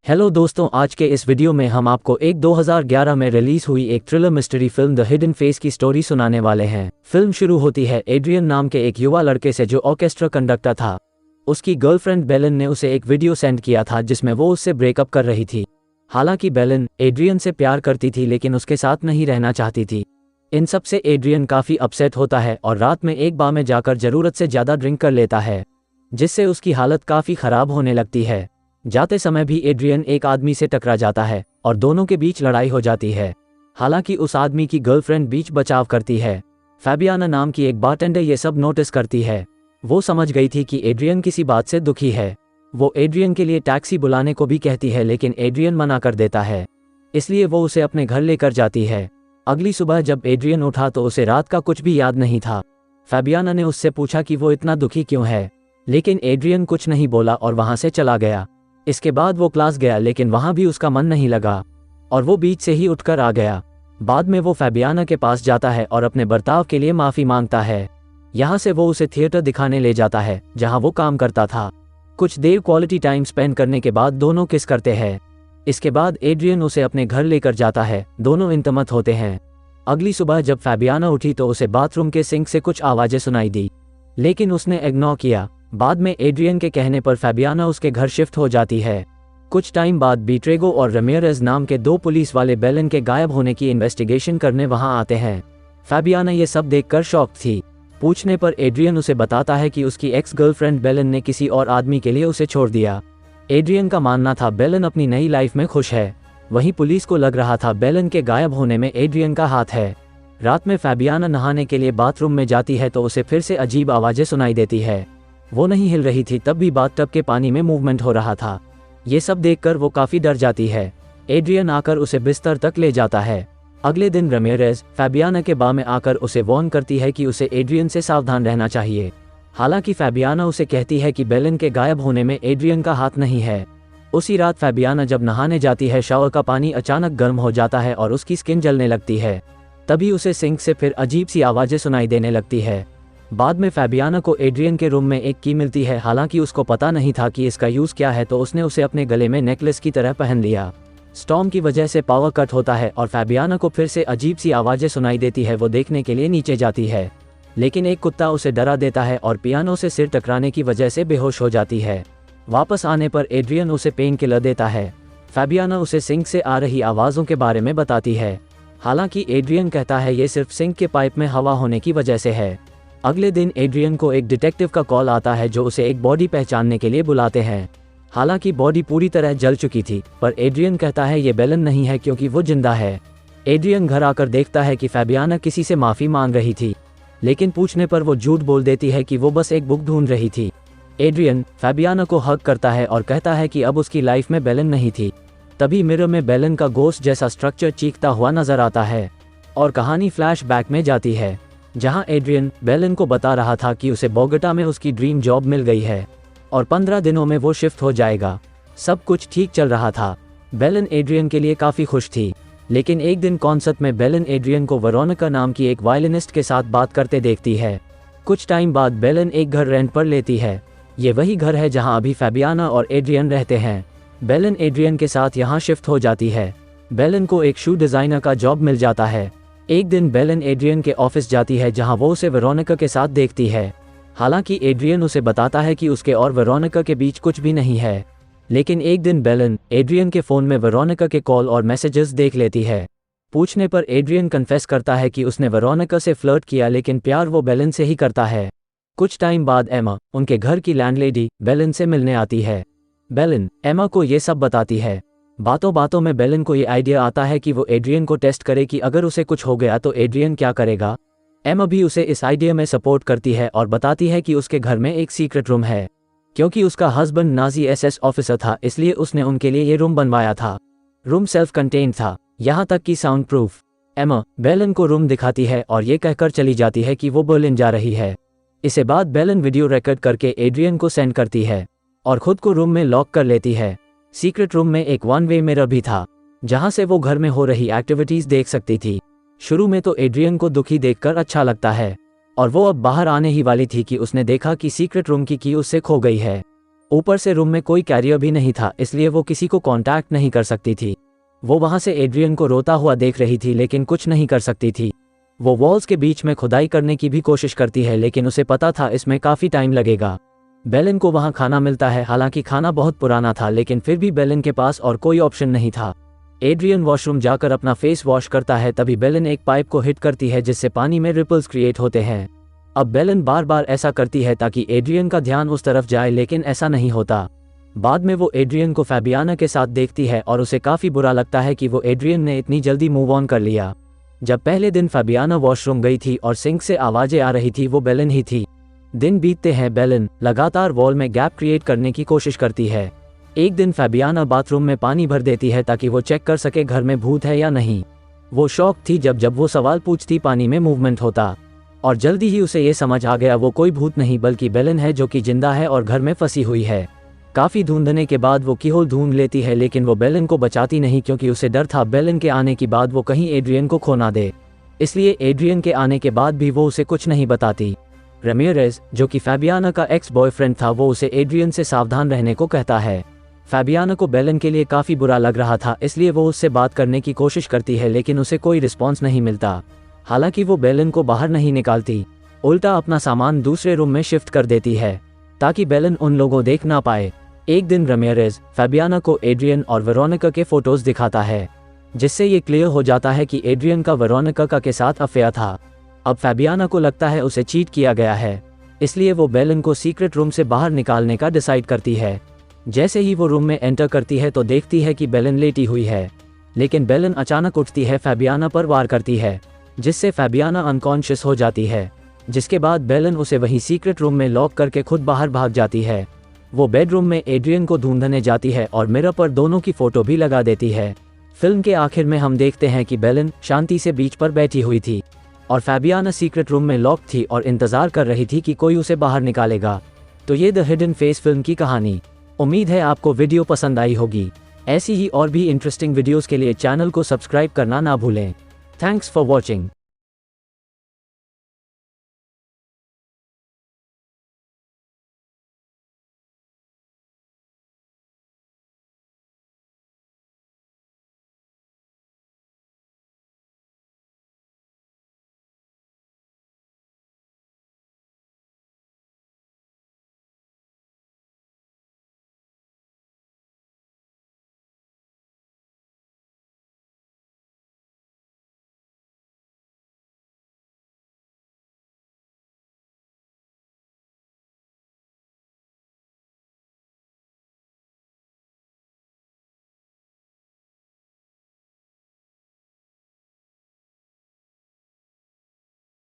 Hello दोस्तों, आज के इस वीडियो में हम आपको एक 2011 में रिलीज हुई एक thriller mystery film the hidden face की स्टोरी सुनाने वाले हैं। फिल्म शुरू होती है एड्रियन नाम के एक युवा लड़के से जो ऑर्केस्ट्रा कंडक्टर था। उसकी गर्लफ्रेंड बेलन ने उसे एक वीडियो सेंड किया था जिसमें वो उससे ब्रेकअप कर रही थी। हालांकि बेलन एड्रियन से प्यार करती थी लेकिन उसके साथ नहीं रहना चाहती थी। इन सब से एड्रियन काफ़ी अपसेट होता है और रात में एक बार में जाकर ज़रूरत से ज़्यादा ड्रिंक कर लेता है, जिससे उसकी हालत काफ़ी ख़राब होने लगती है। जाते समय भी एड्रियन एक आदमी से टकरा जाता है और दोनों के बीच लड़ाई हो जाती है। हालांकि उस आदमी की गर्लफ्रेंड बीच बचाव करती है। फैबियाना नाम की एक बारटेंडर ये सब नोटिस करती है। वो समझ गई थी कि एड्रियन किसी बात से दुखी है। वो एड्रियन के लिए टैक्सी बुलाने को भी कहती है लेकिन एड्रियन मना कर देता है, इसलिए वो उसे अपने घर लेकर जाती है। अगली सुबह जब एड्रियन उठा तो उसे रात का कुछ भी याद नहीं था। फैबियाना ने उससे पूछा कि वो इतना दुखी क्यों है, लेकिन एड्रियन कुछ नहीं बोला और वहाँ से चला गया। इसके बाद वो क्लास गया लेकिन वहाँ भी उसका मन नहीं लगा और वो बीच से ही उठकर आ गया। बाद में वो फैबियाना के पास जाता है और अपने बर्ताव के लिए माफ़ी मांगता है। यहाँ से वो उसे थिएटर दिखाने ले जाता है जहाँ वो काम करता था। कुछ देर क्वालिटी टाइम स्पेंड करने के बाद दोनों किस करते हैं। इसके बाद एड्रियन उसे अपने घर लेकर जाता है। दोनों इंतमत होते हैं। अगली सुबह जब फैबियाना उठी तो उसे बाथरूम के सिंक से कुछ आवाज़ें सुनाई दी, लेकिन उसने इग्नोर किया। बाद में एड्रियन के कहने पर फैबियाना उसके घर शिफ्ट हो जाती है। कुछ टाइम बाद बीट्रेगो और रमेरेज नाम के दो पुलिस वाले बेलन के गायब होने की इन्वेस्टिगेशन करने वहां आते हैं। फैबियाना ये सब देखकर शॉक थी। पूछने पर एड्रियन उसे बताता है कि उसकी एक्स गर्लफ्रेंड बेलन ने किसी और आदमी के लिए उसे छोड़ दिया। एड्रियन का मानना था बेलन अपनी नई लाइफ में खुश है। वहीं पुलिस को लग रहा था बेलन के गायब होने में एड्रियन का हाथ है। रात में फैबियाना नहाने के लिए बाथरूम में जाती है तो उसे फिर से अजीब आवाज़ें सुनाई देती है। वो नहीं हिल रही थी, तब भी बाथटब के पानी में मूवमेंट हो रहा था। ये सब देखकर वो काफ़ी डर जाती है। एड्रियन आकर उसे बिस्तर तक ले जाता है। अगले दिन रमेरेज फैबियाना के बार में आकर उसे वार्न करती है कि उसे एड्रियन से सावधान रहना चाहिए। हालांकि फैबियाना उसे कहती है कि बेलन के गायब होने में एड्रियन का हाथ नहीं है। उसी रात फैबियाना जब नहाने जाती है, शावर का पानी अचानक गर्म हो जाता है और उसकी स्किन जलने लगती है। तभी उसे सिंक से फिर अजीब सी आवाज़ें सुनाई देने लगती है। बाद में फैबियाना को एड्रियन के रूम में एक की मिलती है। हालांकि उसको पता नहीं था कि इसका यूज़ क्या है, तो उसने उसे अपने गले में नेकलेस की तरह पहन लिया। स्टॉर्म की वजह से पावर कट होता है और फैबियाना को फिर से अजीब सी आवाज़ें सुनाई देती है। वो देखने के लिए नीचे जाती है लेकिन एक कुत्ता उसे डरा देता है और पियानो से सिर टकराने की वजह से बेहोश हो जाती है। वापस आने पर एड्रियन उसे पेन किलर देता है। फैबियाना उसे सिंक से आ रही आवाज़ों के बारे में बताती है। हालांकि एड्रियन कहता है ये सिर्फ सिंक के पाइप में हवा होने की वजह से है। अगले दिन एड्रियन को एक डिटेक्टिव का कॉल आता है जो उसे एक बॉडी पहचानने के लिए बुलाते हैं। हालांकि बॉडी पूरी तरह जल चुकी थी, पर एड्रियन कहता है ये बेलन नहीं है क्योंकि वो जिंदा है। एड्रियन घर आकर देखता है कि फैबियाना किसी से माफ़ी मांग रही थी, लेकिन पूछने पर वो झूठ बोल देती है कि वो बस एक बुक ढूंढ रही थी। एड्रियन फैबियाना को हग करता है और कहता है कि अब उसकी लाइफ में बेलन नहीं थी। तभी मिरर में बेलन का गोश्त जैसा स्ट्रक्चर चीखता हुआ नजर आता है और कहानी फ्लैश बैक में जाती है, जहां एड्रियन बेलन को बता रहा था कि उसे बोगोटा में उसकी ड्रीम जॉब मिल गई है और 15 दिनों में वो शिफ्ट हो जाएगा। सब कुछ ठीक चल रहा था। बेलन एड्रियन के लिए काफ़ी खुश थी, लेकिन एक दिन कॉन्सर्ट में बेलन एड्रियन को वेरोनिका नाम की एक वायलिनिस्ट के साथ बात करते देखती है। कुछ टाइम बाद बेलन एक घर रेंट पर लेती है। ये वही घर है जहाँ अभी फैबियाना और एड्रियन रहते हैं। बेलन एड्रियन के साथ यहाँ शिफ्ट हो जाती है। बेलन को एक शू डिज़ाइनर का जॉब मिल जाता है। एक दिन बेलन एड्रियन के ऑफिस जाती है जहां वो उसे वेरोनिका के साथ देखती है। हालांकि एड्रियन उसे बताता है कि उसके और वेरोनिका के बीच कुछ भी नहीं है, लेकिन एक दिन बेलन एड्रियन के फ़ोन में वेरोनिका के कॉल और मैसेजेस देख लेती है। पूछने पर एड्रियन कन्फेस करता है कि उसने वेरोनिका से फ्लर्ट किया, लेकिन प्यार वो बेलन से ही करता है। कुछ टाइम बाद एमा उनके घर की लैंडलेडी बेलन से मिलने आती है। बेलन एमा को ये सब बताती है। बातों बातों में बेलन को ये आइडिया आता है कि वो एड्रियन को टेस्ट करे कि अगर उसे कुछ हो गया तो एड्रियन क्या करेगा। एमा भी उसे इस आइडिया में सपोर्ट करती है और बताती है कि उसके घर में एक सीक्रेट रूम है। क्योंकि उसका हस्बैंड नाजी एसएस ऑफिसर था, इसलिए उसने उनके लिए ये रूम बनवाया था। रूम सेल्फ कंटेन्ड था, यहाँ तक कि साउंड प्रूफ। एमा बेलन को रूम दिखाती है और ये कहकर चली जाती है कि वो बर्लिन जा रही है। इसे बाद बेलन वीडियो रिकॉर्ड करके एड्रियन को सेंड करती है और खुद को रूम में लॉक कर लेती है। सीक्रेट रूम में एक वन वे मिरर भी था, जहां से वो घर में हो रही एक्टिविटीज देख सकती थी। शुरू में तो एड्रियन को दुखी देखकर अच्छा लगता है और वो अब बाहर आने ही वाली थी कि उसने देखा कि सीक्रेट रूम की उससे खो गई है। ऊपर से रूम में कोई कैरियर भी नहीं था, इसलिए वो किसी को कांटेक्ट नहीं कर सकती थी। वो वहाँ से एड्रियन को रोता हुआ देख रही थी लेकिन कुछ नहीं कर सकती थी। वो वॉल्स के बीच में खुदाई करने की भी कोशिश करती है लेकिन उसे पता था इसमें काफ़ी टाइम लगेगा। बेलन को वहाँ खाना मिलता है, हालांकि खाना बहुत पुराना था लेकिन फिर भी बेलन के पास और कोई ऑप्शन नहीं था। एड्रियन वॉशरूम जाकर अपना फेस वॉश करता है, तभी बेलन एक पाइप को हिट करती है जिससे पानी में रिपल्स क्रिएट होते हैं। अब बेलन बार बार ऐसा करती है ताकि एड्रियन का ध्यान उस तरफ जाए लेकिन ऐसा नहीं होता। बाद में वो एड्रियन को फैबियाना के साथ देखती है और उसे काफ़ी बुरा लगता है कि वो एड्रियन ने इतनी जल्दी मूव ऑन कर लिया। जब पहले दिन फैबियाना वॉशरूम गई थी और सिंक से आवाज़ें आ रही थी वो बेलन ही थी। दिन बीतते हैं, बेलन लगातार वॉल में गैप क्रिएट करने की कोशिश करती है। एक दिन फैबियाना बाथरूम में पानी भर देती है ताकि वो चेक कर सके घर में भूत है या नहीं। वो शॉक थी जब वो सवाल पूछती पानी में मूवमेंट होता, और जल्दी ही उसे ये समझ आ गया वो कोई भूत नहीं बल्कि बेलन है जो कि जिंदा है और घर में फंसी हुई है। काफ़ी ढूंढने के बाद वो कीहोल ढूंढ लेती है लेकिन वो बेलन को बचाती नहीं क्योंकि उसे डर था बेलन के आने के बाद वो कहीं एड्रियन को खो ना दे। इसलिए एड्रियन के आने के बाद भी वो उसे कुछ नहीं बताती। रेमिरेज जो कि फैबियाना का एक्स बॉयफ्रेंड था वो उसे एड्रियन से सावधान रहने को कहता है। फैबियाना को बेलन के लिए काफ़ी बुरा लग रहा था, इसलिए वो उससे बात करने की कोशिश करती है लेकिन उसे कोई रिस्पॉन्स नहीं मिलता। हालांकि वो बेलन को बाहर नहीं निकालती, उल्टा अपना सामान दूसरे रूम में शिफ्ट कर देती है ताकि बेलन उन लोगों देख ना पाए। एक दिन रेमिरेज फैबियाना को एड्रियन और वेरोनिका के फोटोज दिखाता है, जिससे ये क्लियर हो जाता है कि एड्रियन का वेरोनिका के साथ अफेयर था। अब फैबियाना को लगता है उसे चीट किया गया है, इसलिए वो बेलन को सीक्रेट रूम से बाहर निकालने का डिसाइड करती है। जैसे ही वो रूम में एंटर करती है तो देखती है कि बेलन लेटी हुई है, लेकिन बेलन अचानक उठती है, फैबियाना पर वार करती है जिससे फैबियाना अनकॉन्शियस हो जाती है। जिसके बाद बेलन उसे वहीं सीक्रेट रूम में लॉक करके खुद बाहर भाग जाती है। वो बेडरूम में एड्रियन को ढूंढने जाती है और मिरर पर दोनों की फोटो भी लगा देती है। फिल्म के आखिर में हम देखते हैं कि बेलन शांति से बीच पर बैठी हुई थी और फैबियाना सीक्रेट रूम में लॉक थी और इंतजार कर रही थी कि कोई उसे बाहर निकालेगा। तो ये द हिडन फेस फिल्म की कहानी। उम्मीद है आपको वीडियो पसंद आई होगी। ऐसी ही और भी इंटरेस्टिंग वीडियोस के लिए चैनल को सब्सक्राइब करना ना भूलें। Thanks for watching.